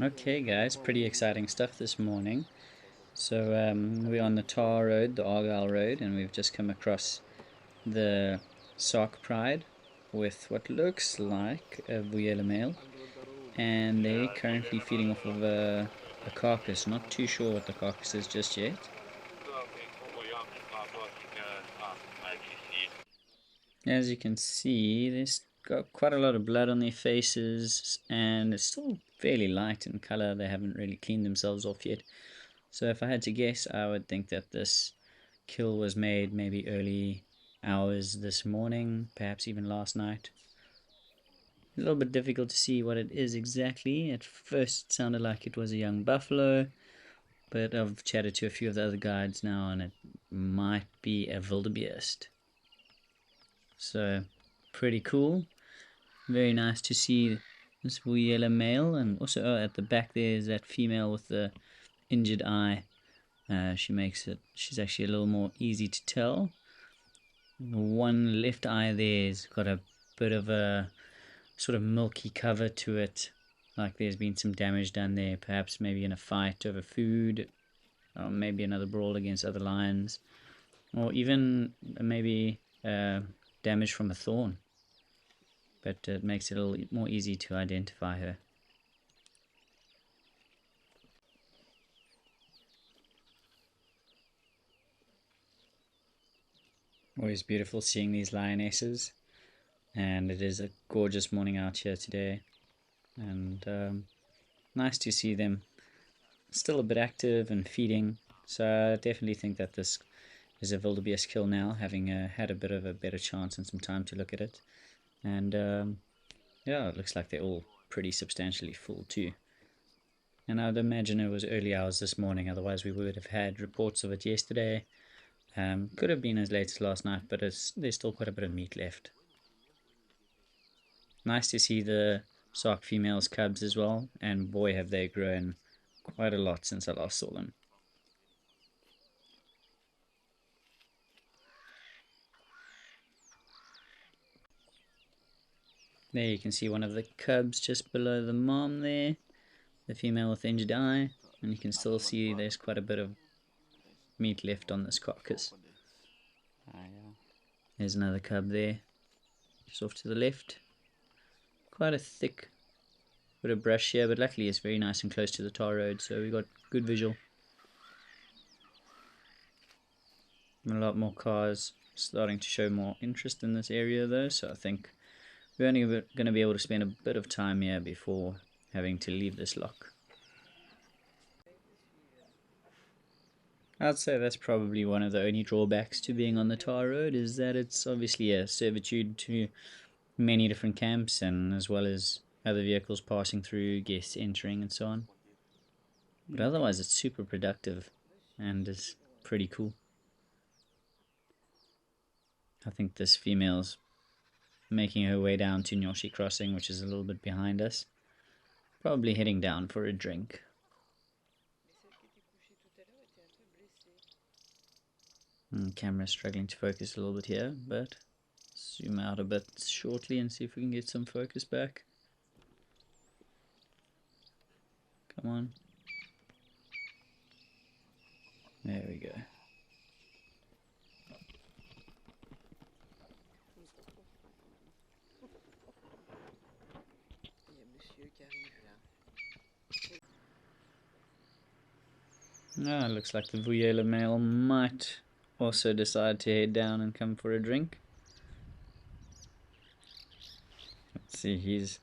Okay guys, pretty exciting stuff this morning. So we're on the Tar Road, the Argyle Road, and we've just come across the Sark Pride with what looks like a Vuyela male, and they're currently feeding off of a carcass. Not too sure what the carcass is just yet. As you can see, there's got quite a lot of blood on their faces, and it's still fairly light in color. They haven't really cleaned themselves off yet. So if I had to guess, I would think that this kill was made maybe early hours this morning, perhaps even last night. A little bit difficult to see what it is exactly. At first it sounded like it was a young buffalo, but I've chatted to a few of the other guides now and it might be a wildebeest. So pretty cool. Very nice to see this Vuyela male, and also at the back there is that female with the injured eye. She's actually a little more easy to tell. One left eye there's got a bit of a sort of milky cover to it, like there's been some damage done there, perhaps maybe in a fight over food, or maybe another brawl against other lions, or even maybe damage from a thorn, but it makes it a little more easy to identify her. Always beautiful seeing these lionesses, and it is a gorgeous morning out here today, and nice to see them still a bit active and feeding. So I definitely think that this is a wildebeest kill now, having had a bit of a better chance and some time to look at it. And yeah, it looks like they're all pretty substantially full too. And I'd imagine it was early hours this morning, otherwise we would have had reports of it yesterday. Could have been as late as last night, but there's still quite a bit of meat left. Nice to see the Sark females cubs as well, and boy have they grown quite a lot since I last saw them. There you can see one of the cubs just below the mom there, the female with the injured eye, and you can still see there's quite a bit of meat left on this carcass. There's another cub there, just off to the left. Quite a thick bit of brush here, but luckily it's very nice and close to the tar road, so we got good visual. A lot more cars starting to show more interest in this area though, so I think we're only going to be able to spend a bit of time here before having to leave this lock. I'd say that's probably one of the only drawbacks to being on the tar road, is that it's obviously a servitude to many different camps, and as well as other vehicles passing through, guests entering and so on. But otherwise it's super productive and is pretty cool. I think this female's making her way down to Nyoshi Crossing, which is a little bit behind us. Probably heading down for a drink. Camera's struggling to focus a little bit here, but zoom out a bit shortly and see if we can get some focus back. Come on. There we go. Ah, looks like the Vuyela male might also decide to head down and come for a drink. Let's see, he's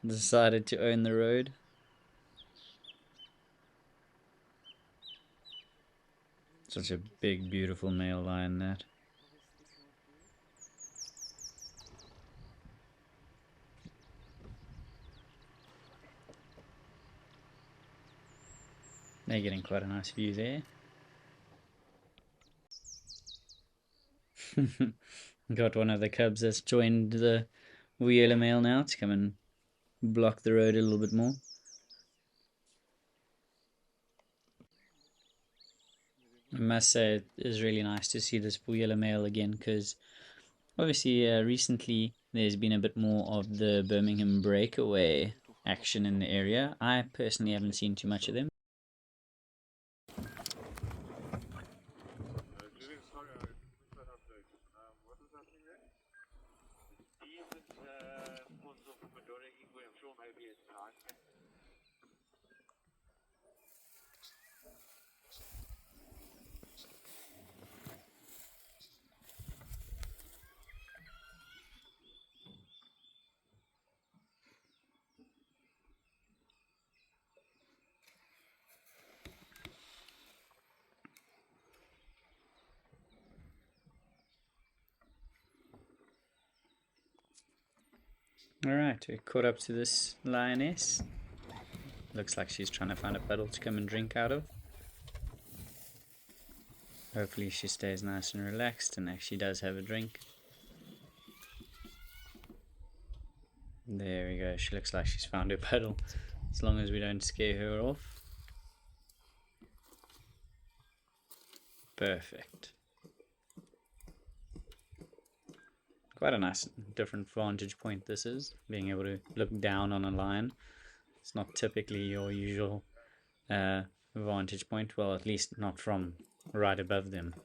decided to own the road. Such a big, beautiful male lion, that. They're getting quite a nice view there. Got one of the cubs that's joined the Vuyela male now to come and block the road a little bit more. I must say it is really nice to see this Vuyela male again, because obviously recently there's been a bit more of the Birmingham breakaway action in the area. I personally haven't seen too much of them. Alright, we caught up to this lioness. Looks like she's trying to find a puddle to come and drink out of. Hopefully she stays nice and relaxed and actually does have a drink. There we go, she looks like she's found her puddle, as long as we don't scare her off. Perfect. Quite a nice different vantage point this is, being able to look down on a lion. It's not typically your usual vantage point, well, at least not from right above them.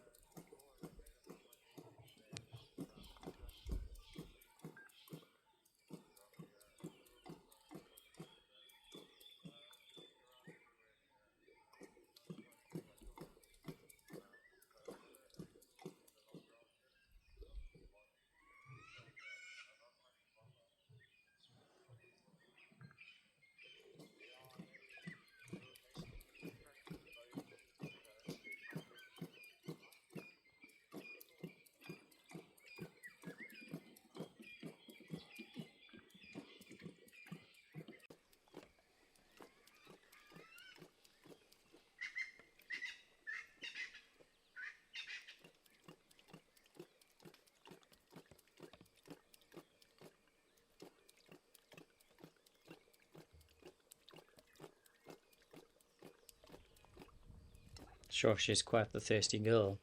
Sure, she's quite the thirsty girl,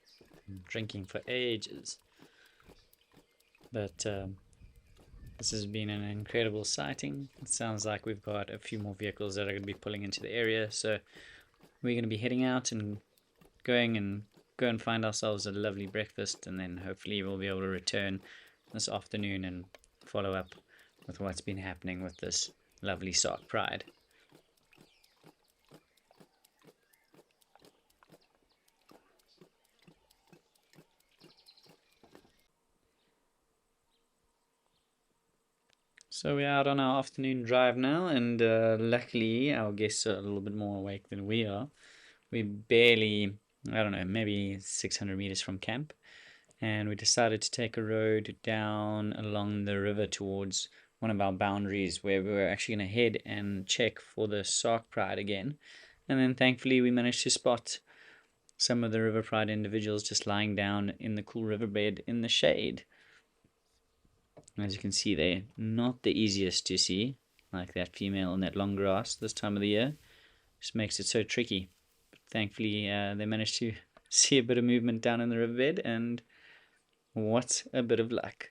drinking for ages. But this has been an incredible sighting. It sounds like we've got a few more vehicles that are going to be pulling into the area, so we're going to be heading out and go and find ourselves a lovely breakfast, and then hopefully we'll be able to return this afternoon and follow up with what's been happening with this lovely Sark pride. So we're out on our afternoon drive now, and luckily our guests are a little bit more awake than we are. We're barely, I don't know, maybe 600 meters from camp, and we decided to take a road down along the river towards one of our boundaries where we were actually going to head and check for the Sark pride again. And then thankfully we managed to spot some of the river pride individuals just lying down in the cool riverbed in the shade. As you can see, they're not the easiest to see, like that female in that long grass this time of the year. Just makes it so tricky. But thankfully, they managed to see a bit of movement down in the riverbed, and what a bit of luck.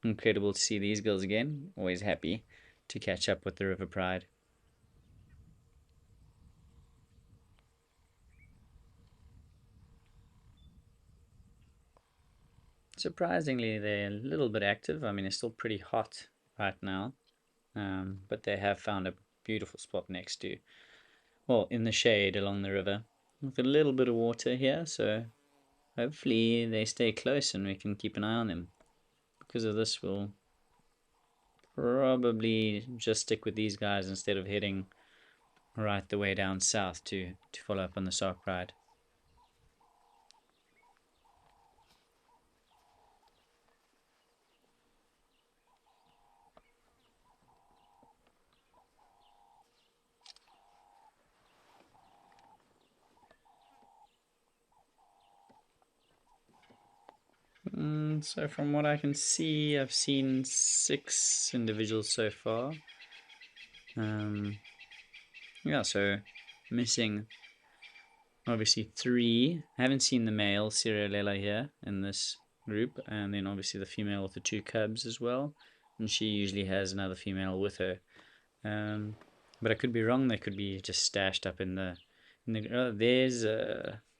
Incredible to see these girls again. Always happy to catch up with the river pride. Surprisingly, they're a little bit active. I mean, it's still pretty hot right now, but they have found a beautiful spot next to, well, in the shade along the river with a little bit of water here, so hopefully they stay close and we can keep an eye on them. Because of this, we'll probably just stick with these guys instead of heading right the way down south to follow up on the Sark pride. So from what I can see, I've seen 6 individuals so far. Yeah, so missing obviously 3. I haven't seen the male Vuyela here in this group, and then obviously the female with the 2 cubs as well, and she usually has another female with her. But I could be wrong. They could be just stashed up in the oh,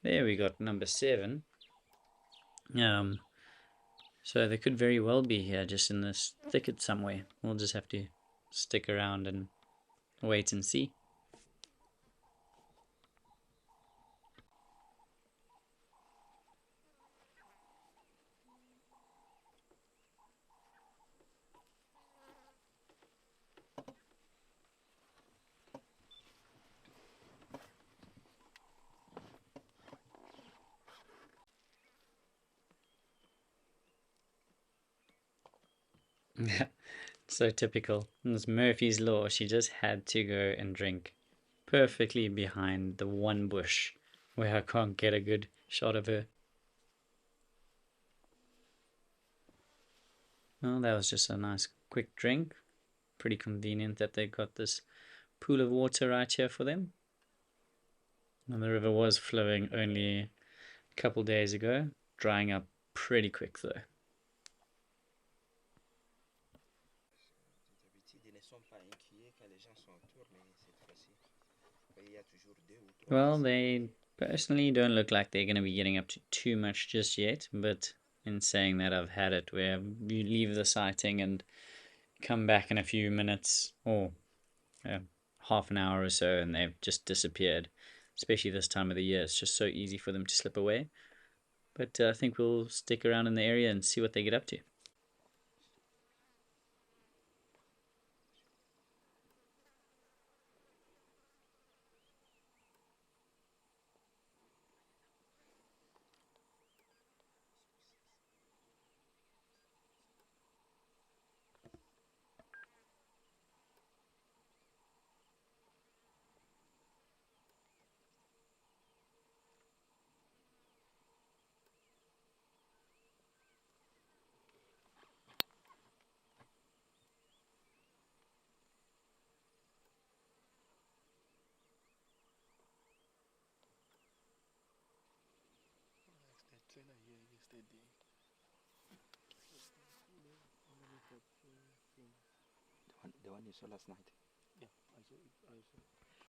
there we got number 7. Um, so they could very well be here, just in this thicket somewhere. We'll just have to stick around and wait and see. So typical. It's Murphy's Law. She just had to go and drink perfectly behind the one bush where I can't get a good shot of her. Well, that was just a nice quick drink. Pretty convenient that they got this pool of water right here for them. And the river was flowing only a couple days ago, drying up pretty quick though. Well, they personally don't look like they're going to be getting up to too much just yet, but in saying that, I've had it where you leave the sighting and come back in a few minutes or uh, half an hour or so and they've just disappeared. Especially this time of the year, it's just so easy for them to slip away. But I think we'll stick around in the area and see what they get up to. The one you saw last night. Yeah, I saw it.